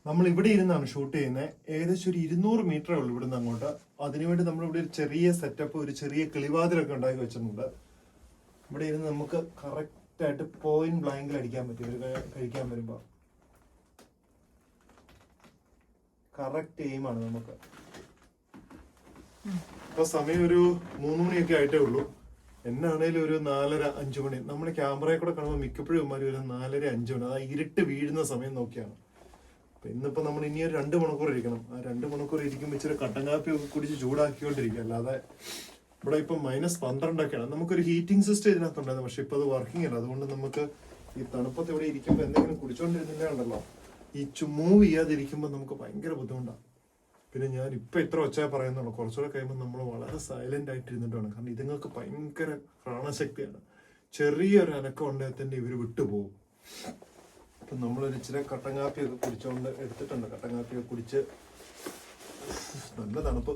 നമ്മൾ ഇവിടെ ഇരുന്നാണ് ഷൂട്ട് ചെയ്യുന്നത്. ഏകദേശം ഒരു 200 മീറ്ററേ ഉള്ളൂ ഇവിടുന്ന് അങ്ങോട്ട്. അതിനുവേണ്ടി നമ്മളിവിടെ ഒരു ചെറിയ സെറ്റപ്പ്, ഒരു ചെറിയ കിളിവാതിലൊക്കെ ഉണ്ടാക്കി വെച്ചിട്ടുണ്ട്. ഇവിടെ ഇരുന്ന് നമുക്ക് കറക്റ്റായിട്ട് പോയിന്റ് ബ്ലാങ്കിൽ അടിക്കാൻ പറ്റും. ഒരു കഴിക്കാൻ വരുമ്പോൾ കറക്റ്റ് എയിമാണ് നമുക്ക്. ഇപ്പൊ സമയം ഒരു 3 മണിയൊക്കെ ആയിട്ടേ ഉള്ളൂ. എന്നാണേലും ഒരു 4:30-5 മണി. നമ്മുടെ ക്യാമറയിൽ കൂടെ കാണുമ്പോൾ മിക്കപ്പോഴും ഒരു 4:30-5 മണി. അതാ ഇരുട്ട് വീഴുന്ന സമയം നോക്കിയാണ്. അപ്പൊ ഇന്നിപ്പോ നമ്മൾ ഇനി ഒരു 2 മണിക്കൂർ ഇരിക്കണം. ആ 2 മണിക്കൂർ ഇരിക്കുമ്പോൾ ഇച്ചിരി കട്ടൻ കാപ്പി ഒക്കെ കുടിച്ച് ചൂടാക്കിക്കൊണ്ടിരിക്കുക. അല്ലാതെ ഇവിടെ ഇപ്പൊ -12ഒക്കെയാണ്. നമുക്കൊരു ഹീറ്റിംഗ് സിസ്റ്റം ഇതിനകത്തുണ്ടായിരുന്നു, പക്ഷെ ഇപ്പൊ അത് വർക്കിംഗ് അല്ല. അതുകൊണ്ട് നമുക്ക് ഈ തണുപ്പത്ത് ഇവിടെ ഇരിക്കുമ്പോൾ എന്തെങ്കിലും കുടിച്ചോണ്ടിരുന്നില്ല, ഈ മൂവ് ചെയ്യാതിരിക്കുമ്പോൾ നമുക്ക് ഭയങ്കര ബുദ്ധിമുട്ടാണ്. പിന്നെ ഞാൻ ഇപ്പൊ ഇത്ര ഒച്ച പറയുന്നുള്ളൂ. കുറച്ചുകൂടെ കഴിയുമ്പോൾ നമ്മൾ വളരെ സൈലന്റ് ആയിട്ടിരുന്നിട്ട് വേണം. കാരണം ഇതുങ്ങൾക്ക് ഭയങ്കര പ്രാണശക്തിയാണ്. ചെറിയൊരു അനക്കം ഉണ്ടെങ്കിൽ തന്നെ ഇവര് വിട്ടുപോകും. അപ്പൊ നമ്മളൊരു ഇച്ചിരി കട്ടൻ കാപ്പിയൊക്കെ കുടിച്ചോണ്ട് എടുത്തിട്ടുണ്ട്. കട്ടൻ കാപ്പിയൊക്കെ കുടിച്ച് നല്ല തണുപ്പ്.